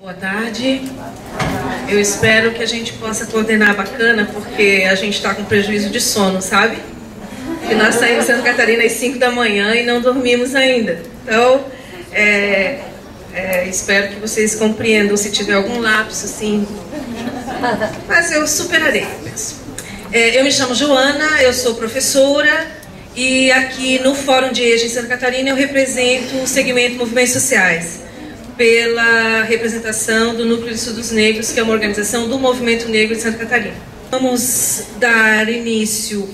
Boa tarde. Eu espero que a gente possa coordenar bacana, porque a gente está com prejuízo de sono, sabe? E nós saímos de Santa Catarina às 5 da manhã e não dormimos ainda. Então, espero que vocês compreendam se tiver algum lapso, assim. Mas eu superarei mesmo. Eu me chamo Joana, eu sou professora e aqui no Fórum de EJA em Santa Catarina eu represento o segmento Movimentos Sociais, pela representação do Núcleo de Estudos Negros, que é uma organização do Movimento Negro de Santa Catarina. Vamos dar início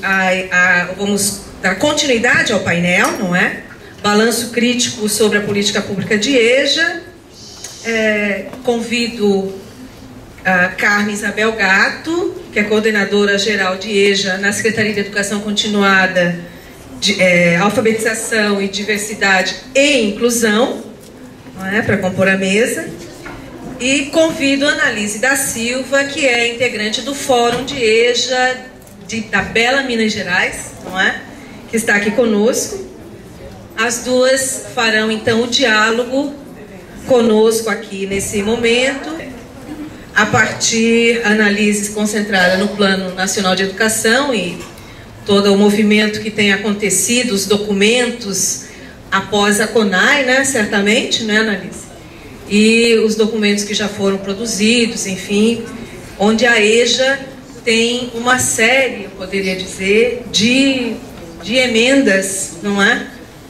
vamos dar continuidade ao painel, não é? Balanço crítico sobre a política pública de EJA. Convido a Carmen Isabel Gatto, que é coordenadora geral de EJA na Secretaria de Educação Continuada, Alfabetização e Diversidade e Inclusão, para compor a mesa. E convido a Annalise da Silva, que é integrante do Fórum de EJA da Bela Minas Gerais, não é? Que está aqui conosco. As duas farão então o diálogo conosco aqui nesse momento, a partir, Annalise concentrada no Plano Nacional de Educação e todo o movimento que tem acontecido, os documentos após a CONAI, né, certamente, né, Annalise? E os documentos que já foram produzidos, enfim, onde a EJA tem uma série, eu poderia dizer, de emendas, não é?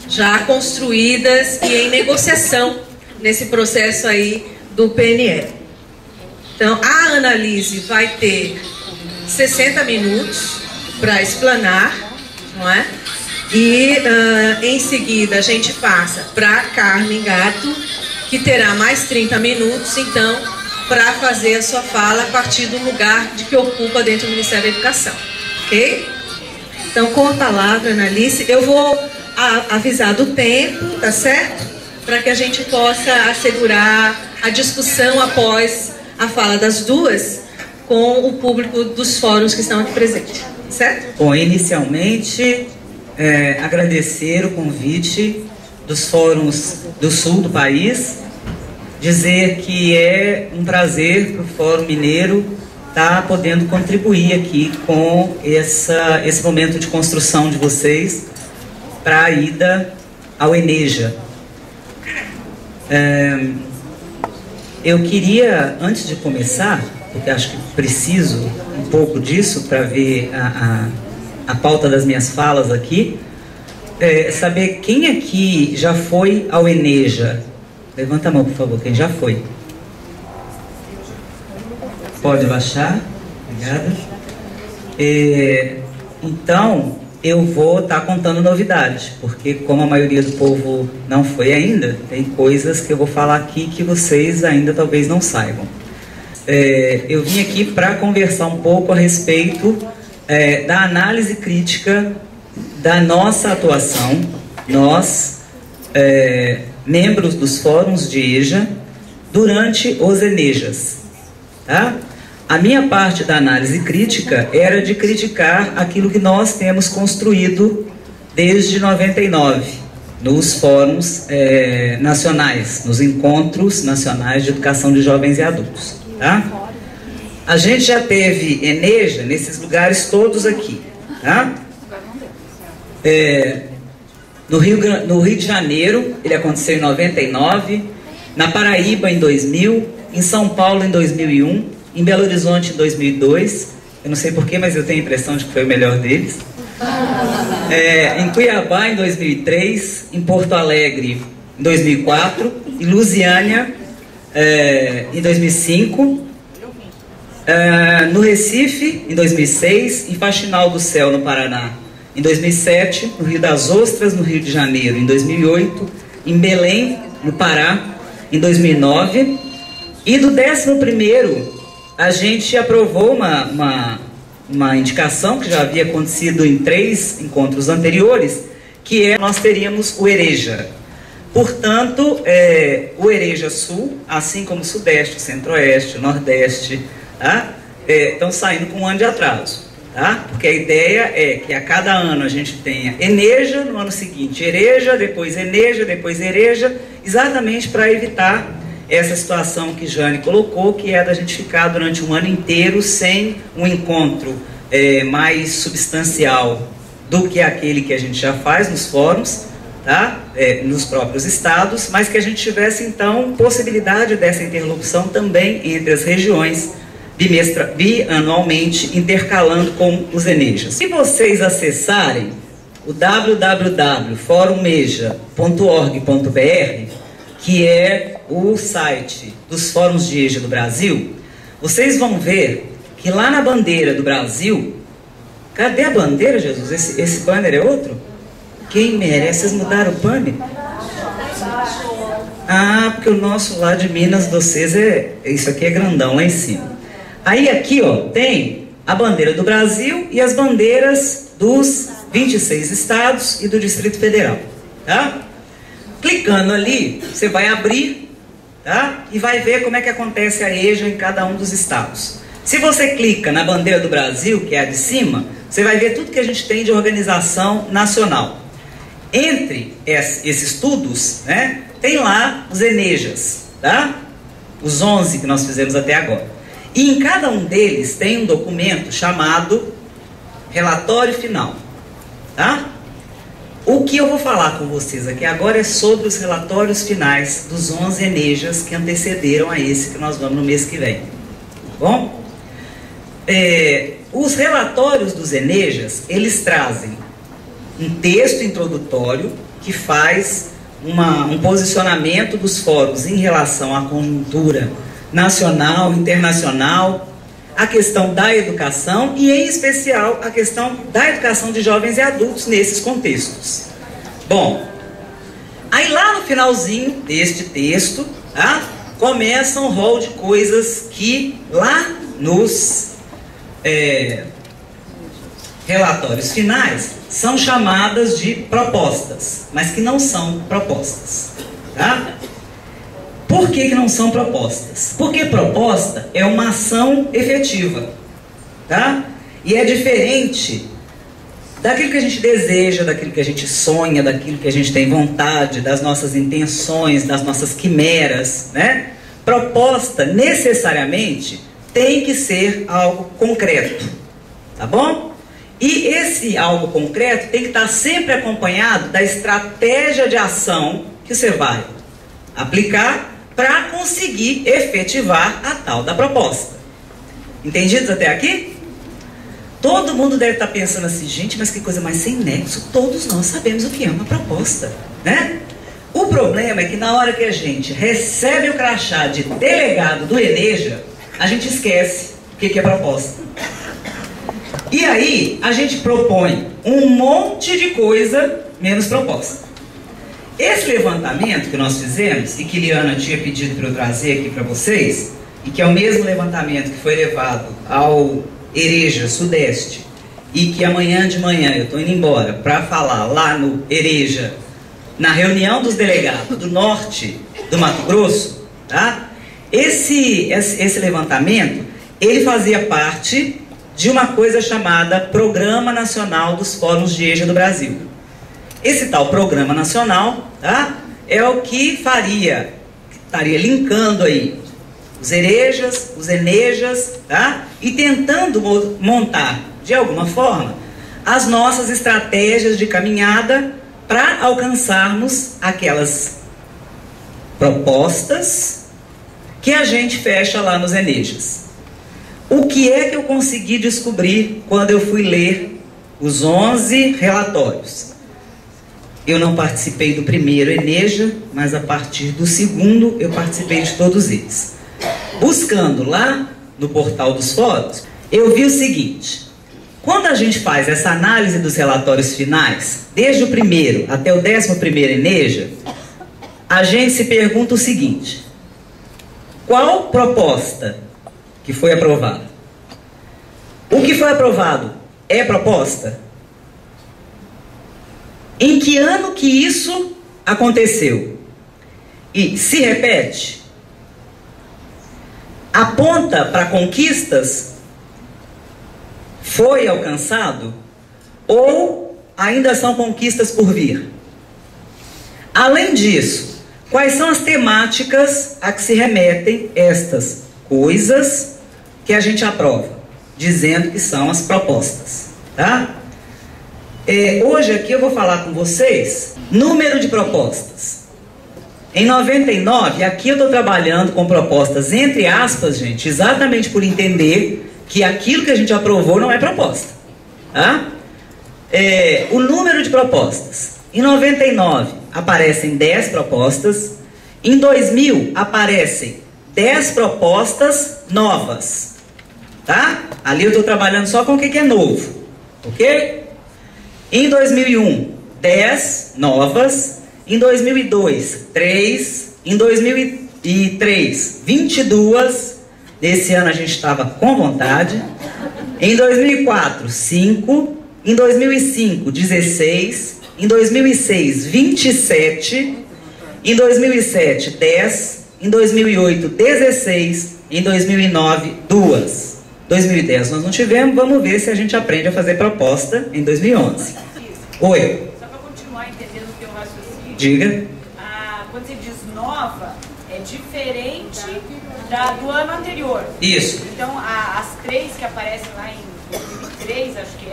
Já construídas e em negociação nesse processo aí do PNE. Então, a Annalise vai ter 60 minutos para explanar, não é? E em seguida a gente passa para Carmen Gatto, que terá mais 30 minutos, então, para fazer a sua fala a partir do lugar de que ocupa dentro do Ministério da Educação. Ok? Então, com a palavra, Annalise, eu vou avisar do tempo, tá certo? Para que a gente possa assegurar a discussão após a fala das duas com o público dos fóruns que estão aqui presentes, certo? Bom, inicialmente, agradecer o convite dos fóruns do sul do país, dizer que é um prazer para o Fórum Mineiro estar podendo contribuir aqui com esse momento de construção de vocês para a ida ao ENEJA. Eu queria, antes de começar, porque acho que preciso um pouco disso para ver a pauta das minhas falas aqui, saber quem aqui já foi ao ENEJA. Levanta a mão, por favor, quem já foi. Pode baixar. Obrigada. Então, eu vou estar contando novidades, porque como a maioria do povo não foi ainda, tem coisas que eu vou falar aqui que vocês ainda talvez não saibam. Eu vim aqui para conversar um pouco a respeito da análise crítica da nossa atuação, nós, membros dos fóruns de EJA, durante os ENEJAs. Tá? A minha parte da análise crítica era de criticar aquilo que nós temos construído desde 99, nos fóruns nacionais, nos encontros nacionais de educação de jovens e adultos. Tá? A gente já teve ENEJA nesses lugares todos aqui. Tá? No Rio de Janeiro, ele aconteceu em 99, na Paraíba em 2000, em São Paulo em 2001, em Belo Horizonte em 2002, eu não sei porquê, mas eu tenho a impressão de que foi o melhor deles, em Cuiabá em 2003, em Porto Alegre em 2004, em Lusiânia em 2005, no Recife em 2006, em Faxinal do Céu no Paraná em 2007, no Rio das Ostras, no Rio de Janeiro, em 2008, em Belém, no Pará, em 2009, e do 11º, a gente aprovou uma indicação que já havia acontecido em 3 encontros anteriores, que nós teríamos o EREJA. Portanto, o EREJA Sul, assim como o Sudeste, o Centro-Oeste, o Nordeste, tá? Estão saindo com um ano de atraso. Tá? Porque a ideia é que a cada ano a gente tenha ENEJA, no ano seguinte EREJA, depois ENEJA, depois EREJA, exatamente para evitar essa situação que Jane colocou, que é da gente ficar durante um ano inteiro sem um encontro mais substancial do que aquele que a gente já faz nos fóruns, tá? Nos próprios estados, mas que a gente tivesse então possibilidade dessa interlocução também entre as regiões, bianualmente, intercalando com os ENEJAs. Se vocês acessarem o www.forumEJA.org.br, que é o site dos Fóruns de EJA do Brasil, vocês vão ver que lá na bandeira do Brasil, cadê a bandeira, Jesus? Esse banner é outro? Quem merece? Vocês mudaram o banner? Ah, porque o nosso lá de Minas de vocês isso aqui é grandão lá em cima. Aí aqui, ó, tem a bandeira do Brasil e as bandeiras dos 26 estados e do Distrito Federal, tá? Clicando ali, você vai abrir, tá? E vai ver como é que acontece a EJA em cada um dos estados. Se você clica na bandeira do Brasil, que é a de cima, você vai ver tudo que a gente tem de organização nacional. Entre esses estudos, né, tem lá os ENEJAs, tá? Os 11 que nós fizemos até agora. E em cada um deles tem um documento chamado relatório final, tá? O que eu vou falar com vocês aqui agora é sobre os relatórios finais dos 11 ENEJAs que antecederam a esse que nós vamos no mês que vem. Bom? Os relatórios dos ENEJAs, eles trazem um texto introdutório que faz um posicionamento dos fóruns em relação à conjuntura nacional, internacional, a questão da educação e, em especial, a questão da educação de jovens e adultos nesses contextos. Bom, aí lá no finalzinho deste texto, tá, começa um rol de coisas que lá nos relatórios finais são chamadas de propostas, mas que não são propostas, tá? Por que não são propostas? Porque proposta é uma ação efetiva, tá? E é diferente daquilo que a gente deseja, daquilo que a gente sonha, daquilo que a gente tem vontade, das nossas intenções, das nossas quimeras, né? Proposta, necessariamente, tem que ser algo concreto, tá bom? E esse algo concreto tem que estar sempre acompanhado da estratégia de ação que você vai aplicar para conseguir efetivar a tal da proposta. Entendidos até aqui? Todo mundo deve estar pensando assim, gente, mas que coisa mais sem nexo. Todos nós sabemos o que é uma proposta, né? O problema é que na hora que a gente recebe o crachá de delegado do ENEJA, a gente esquece o que é proposta. E aí, a gente propõe um monte de coisa menos proposta. Esse levantamento que nós fizemos, e que Liana tinha pedido para eu trazer aqui para vocês, e que é o mesmo levantamento que foi levado ao EREJA Sudeste, e que amanhã de manhã eu estou indo embora para falar lá no EREJA, na reunião dos delegados do Norte do Mato Grosso, tá? Esse levantamento, ele fazia parte de uma coisa chamada Programa Nacional dos Fóruns de EJA do Brasil. Esse tal Programa Nacional, tá, é o que estaria linkando aí os EREJAs, os ENEJAs, tá, e tentando montar, de alguma forma, as nossas estratégias de caminhada para alcançarmos aquelas propostas que a gente fecha lá nos ENEJAs. O que é que eu consegui descobrir quando eu fui ler os 11 relatórios? Eu não participei do primeiro ENEJA, mas a partir do segundo eu participei de todos eles. Buscando lá no portal dos fóruns, eu vi o seguinte: quando a gente faz essa análise dos relatórios finais, desde o primeiro até o 11º ENEJA, a gente se pergunta o seguinte: qual proposta que foi aprovada? O que foi aprovado é proposta? Em que ano que isso aconteceu? E se repete? Aponta para conquistas? Foi alcançado? Ou ainda são conquistas por vir? Além disso, Quais são as temáticas a que se remetem estas coisas que a gente aprova, dizendo que são as propostas, tá? Hoje aqui eu vou falar com vocês número de propostas. Em 99, aqui eu estou trabalhando com propostas entre aspas, gente, exatamente por entender que aquilo que a gente aprovou não é proposta, tá? O número de propostas. Em 99 aparecem 10 propostas. Em 2000 aparecem 10 propostas novas, tá? Ali eu estou trabalhando só com o que é novo, ok? Em 2001, 10 novas. Em 2002, 3. Em 2003, 22. Nesse ano a gente estava com vontade. Em 2004, 5. Em 2005, 16. Em 2006, 27. Em 2007, 10. Em 2008, 16. Em 2009, 2. 2010 nós não tivemos, vamos ver se a gente aprende a fazer proposta em 2011. Oi. Só para continuar entendendo o teu raciocínio. Diga. Quando você diz nova, é diferente do ano anterior. Isso. Então, as 3 que aparecem lá em 2003, acho que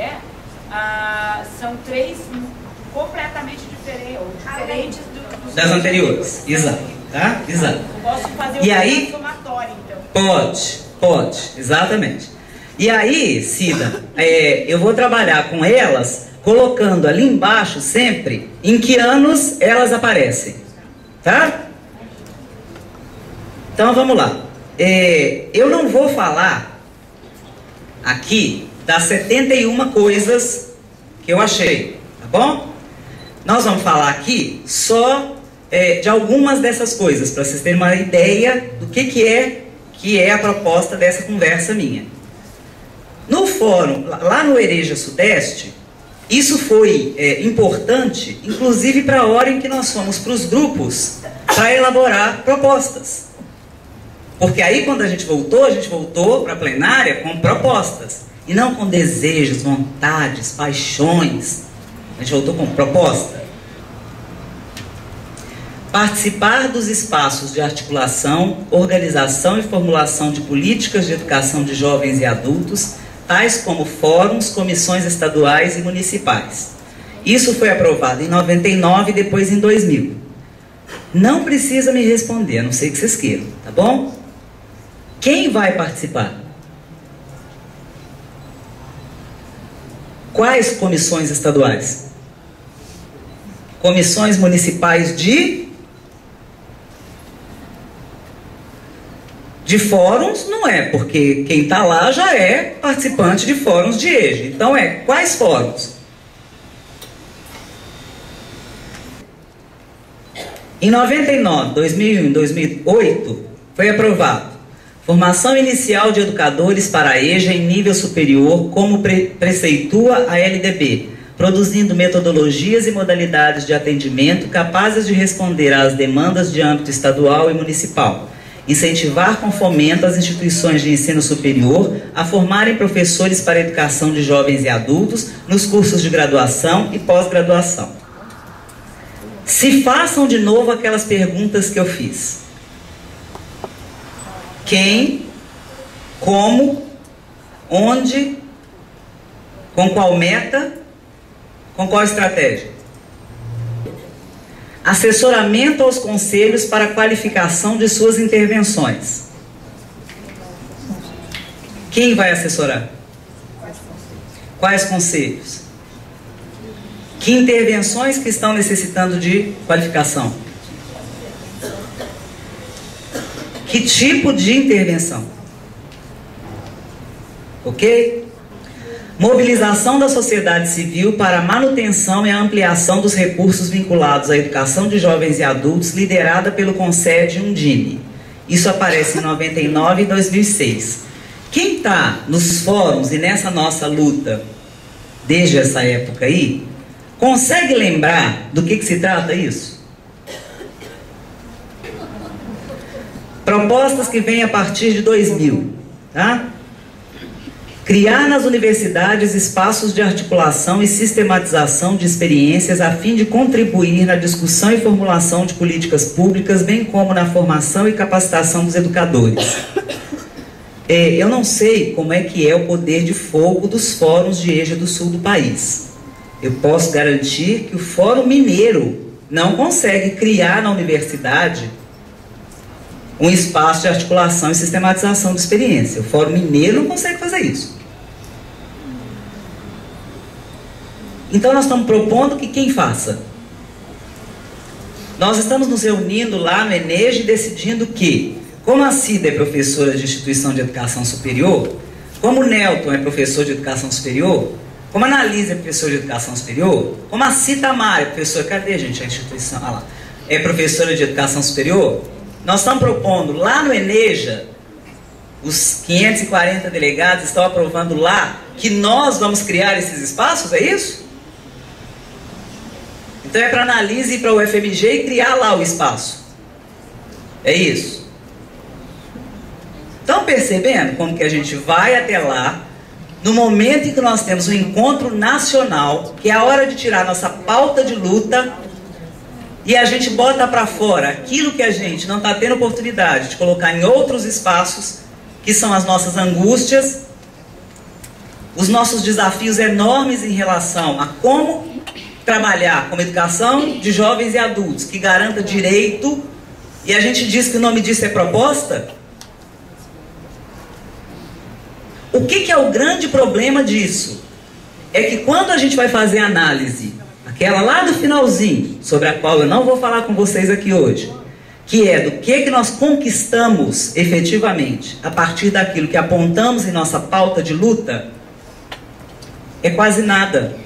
são 3 completamente diferentes das anteriores. Exato. Tá? Exato. Posso fazer um somatório, então? Pode, exatamente. E aí, Cida, eu vou trabalhar com elas, colocando ali embaixo sempre em que anos elas aparecem, tá? Então vamos lá. Eu não vou falar aqui das 71 coisas que eu achei, tá bom? Nós vamos falar aqui só de algumas dessas coisas, para vocês terem uma ideia do que é a proposta dessa conversa minha. No fórum, lá no Hereja Sudeste, isso foi importante, inclusive para a hora em que nós fomos para os grupos para elaborar propostas. Porque aí quando a gente voltou para a plenária com propostas, e não com desejos, vontades, paixões. A gente voltou com proposta. Participar dos espaços de articulação, organização e formulação de políticas de educação de jovens e adultos, tais como fóruns, comissões estaduais e municipais. Isso foi aprovado em 99 e depois em 2000. Não precisa me responder, a não ser que vocês queiram, tá bom? Quem vai participar? Quais comissões estaduais? Comissões municipais de fóruns não é, porque quem está lá já é participante de fóruns de EJA. Então quais fóruns? Em 99, 2001 e 2008 foi aprovado formação inicial de educadores para a EJA em nível superior, como preceitua a LDB, produzindo metodologias e modalidades de atendimento capazes de responder às demandas de âmbito estadual e municipal. Incentivar com fomento as instituições de ensino superior a formarem professores para a educação de jovens e adultos nos cursos de graduação e pós-graduação. Se façam de novo aquelas perguntas que eu fiz. Quem, como, onde, com qual meta, com qual estratégia? Assessoramento aos conselhos para a qualificação de suas intervenções. Quem vai assessorar? Quais conselhos? Que intervenções que estão necessitando de qualificação? Que tipo de intervenção? Ok? Mobilização da sociedade civil para a manutenção e a ampliação dos recursos vinculados à educação de jovens e adultos, liderada pelo Concede Undime. Isso aparece em 99 e 2006. Quem está nos fóruns e nessa nossa luta, desde essa época aí, consegue lembrar do que se trata isso? Propostas que vêm a partir de 2000, tá? Criar nas universidades espaços de articulação e sistematização de experiências a fim de contribuir na discussão e formulação de políticas públicas, bem como na formação e capacitação dos educadores. Eu não sei como é que é o poder de fogo dos fóruns de EJA do sul do país. Eu posso garantir que o Fórum Mineiro não consegue criar na universidade um espaço de articulação e sistematização de experiência. O Fórum Mineiro não consegue fazer isso. Então nós estamos propondo que quem faça? Nós estamos nos reunindo lá no ENEJ e decidindo que, como a Cida é professora de instituição de educação superior, como o Nelton é professor de educação superior, como a Analise é professora de educação superior, como a Cita Amar é professora, cadê, gente, a instituição? Ah lá, é professora de educação superior, nós estamos propondo lá no ENEJA, os 540 delegados estão aprovando lá que nós vamos criar esses espaços, é isso? Então é para a Analise ir para o UFMG e criar lá o espaço. É isso. Estão percebendo como que a gente vai até lá, no momento em que nós temos um encontro nacional, que é a hora de tirar nossa pauta de luta, e a gente bota para fora aquilo que a gente não está tendo oportunidade de colocar em outros espaços, que são as nossas angústias, os nossos desafios enormes em relação a como trabalhar com educação de jovens e adultos, que garanta direito, e a gente diz que o nome disso é proposta. O que é o grande problema disso? É que quando a gente vai fazer a análise, aquela lá do finalzinho, sobre a qual eu não vou falar com vocês aqui hoje, que é do que nós conquistamos efetivamente a partir daquilo que apontamos em nossa pauta de luta, é quase nada.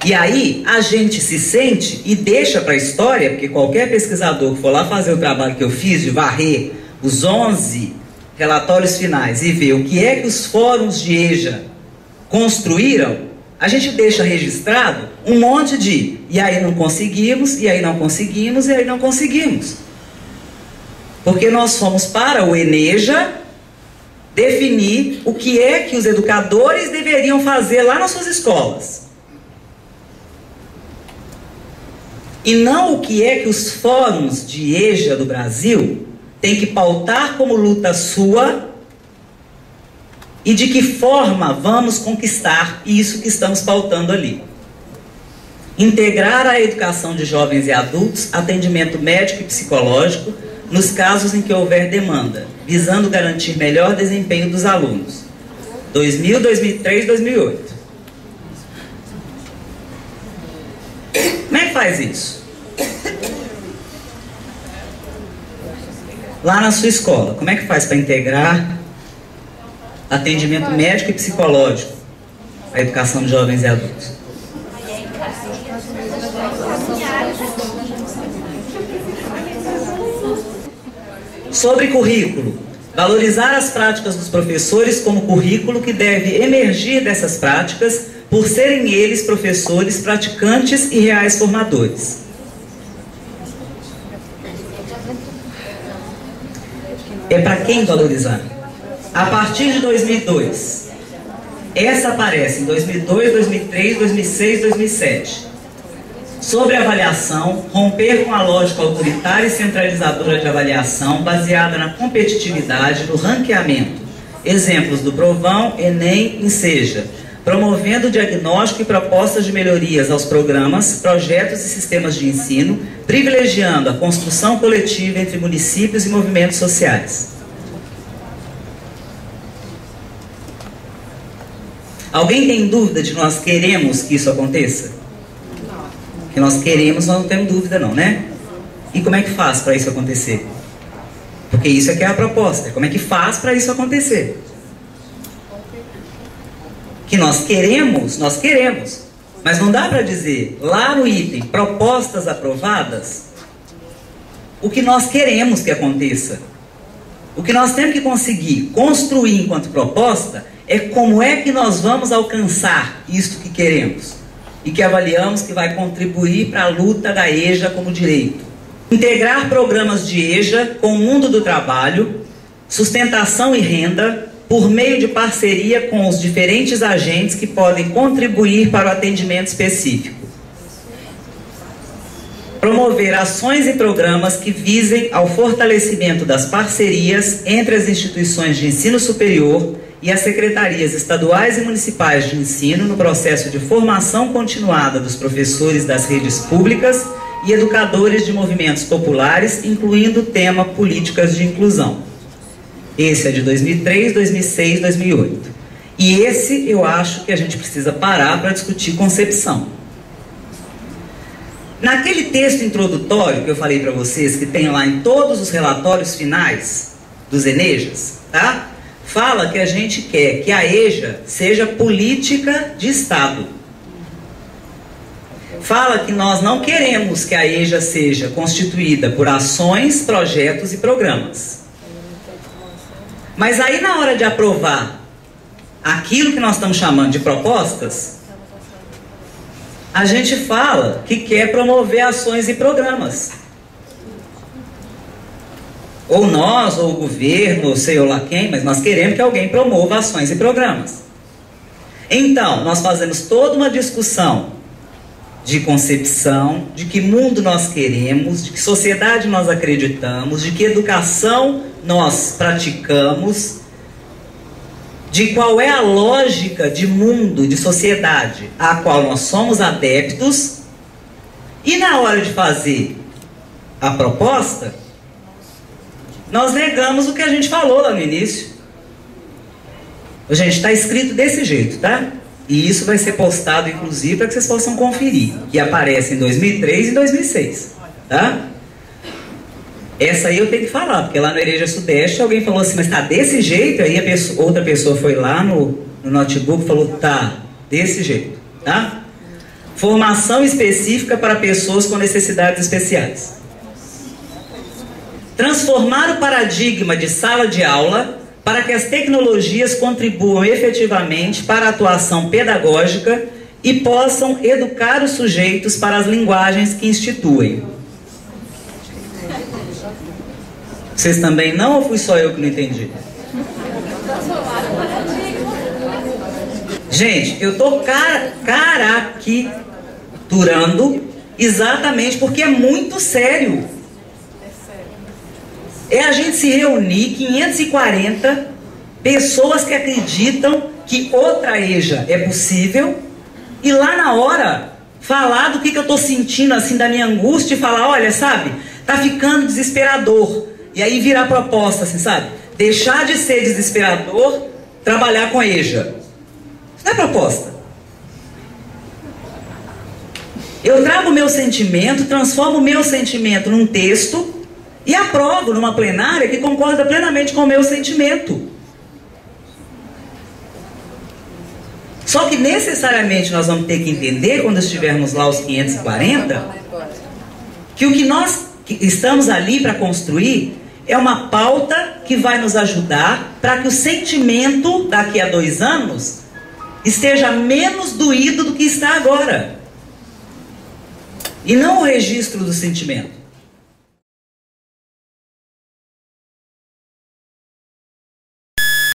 E aí a gente se sente e deixa para a história, porque qualquer pesquisador que for lá fazer o trabalho que eu fiz de varrer os 11 relatórios finais e ver o que é que os fóruns de EJA construíram, a gente deixa registrado um monte de e aí não conseguimos, e aí não conseguimos, e aí não conseguimos. Porque nós fomos para o ENEJA definir o que é que os educadores deveriam fazer lá nas suas escolas. E não o que é que os fóruns de EJA do Brasil têm que pautar como luta sua e de que forma vamos conquistar isso que estamos pautando ali. Integrar a educação de jovens e adultos, atendimento médico e psicológico, nos casos em que houver demanda, visando garantir melhor desempenho dos alunos. 2000, 2003, 2008. Como é que faz isso? Lá na sua escola, como é que faz para integrar atendimento médico e psicológico à educação de jovens e adultos? Sobre currículo, valorizar as práticas dos professores como currículo que deve emergir dessas práticas por serem eles professores, praticantes e reais formadores. É para quem valorizar? A partir de 2002. Essa aparece em 2002, 2003, 2006, 2007. Sobre avaliação, romper com a lógica autoritária e centralizadora de avaliação baseada na competitividade, no ranqueamento. Exemplos do Provão, Enem e Enseja. Promovendo diagnóstico e propostas de melhorias aos programas, projetos e sistemas de ensino, privilegiando a construção coletiva entre municípios e movimentos sociais. Alguém tem dúvida de nós queremos que isso aconteça? Que nós queremos, nós não temos dúvida não, né? E como é que faz para isso acontecer? Porque isso é que é a proposta. Como é que faz para isso acontecer? Que nós queremos, mas não dá para dizer lá no item propostas aprovadas o que nós queremos que aconteça. O que nós temos que conseguir construir enquanto proposta é como é que nós vamos alcançar isto que queremos e que avaliamos que vai contribuir para a luta da EJA como direito. Integrar programas de EJA com o mundo do trabalho, sustentação e renda, por meio de parceria com os diferentes agentes que podem contribuir para o atendimento específico. Promover ações e programas que visem ao fortalecimento das parcerias entre as instituições de ensino superior e as secretarias estaduais e municipais de ensino no processo de formação continuada dos professores das redes públicas e educadores de movimentos populares, incluindo o tema políticas de inclusão. Esse é de 2003, 2006, 2008. E esse eu acho que a gente precisa parar para discutir concepção. Naquele texto introdutório que eu falei para vocês, que tem lá em todos os relatórios finais dos ENEJAs, tá? Fala que a gente quer que a EJA seja política de Estado. Fala que nós não queremos que a EJA seja constituída por ações, projetos e programas. Mas aí na hora de aprovar aquilo que nós estamos chamando de propostas, a gente fala que quer promover ações e programas. Ou nós, ou o governo, ou sei lá quem, mas nós queremos que alguém promova ações e programas. Então, nós fazemos toda uma discussão de concepção, de que mundo nós queremos, de que sociedade nós acreditamos, de que educação nós praticamos, de qual é a lógica de mundo, de sociedade, a qual nós somos adeptos, e na hora de fazer a proposta, nós negamos o que a gente falou lá no início. Gente, está escrito desse jeito, tá? E isso vai ser postado, inclusive, para que vocês possam conferir, que aparece em 2003 e 2006, tá? Essa aí eu tenho que falar, porque lá no Ereja Sudeste alguém falou assim, mas tá desse jeito? Aí outra pessoa foi lá no notebook e falou, tá, desse jeito, tá? Formação específica para pessoas com necessidades especiais. Transformar o paradigma de sala de aula para que as tecnologias contribuam efetivamente para a atuação pedagógica e possam educar os sujeitos para as linguagens que instituem. Vocês também não, ou fui só eu que não entendi? Gente, eu estou caraquiturando exatamente porque é muito sério. É a gente se reunir, 540 pessoas que acreditam que outra EJA é possível, e lá na hora falar do que eu estou sentindo, assim, da minha angústia, e falar, olha, sabe, tá ficando desesperador. E aí virar proposta, assim, sabe? Deixar de ser desesperador, trabalhar com a EJA. Isso não é proposta. Eu trago o meu sentimento, transformo o meu sentimento num texto e aprovo numa plenária que concorda plenamente com o meu sentimento. Só que necessariamente nós vamos ter que entender, quando estivermos lá os 540, que o que nós estamos ali para construir é uma pauta que vai nos ajudar para que o sentimento daqui a 2 anos esteja menos doído do que está agora. E não o registro do sentimento.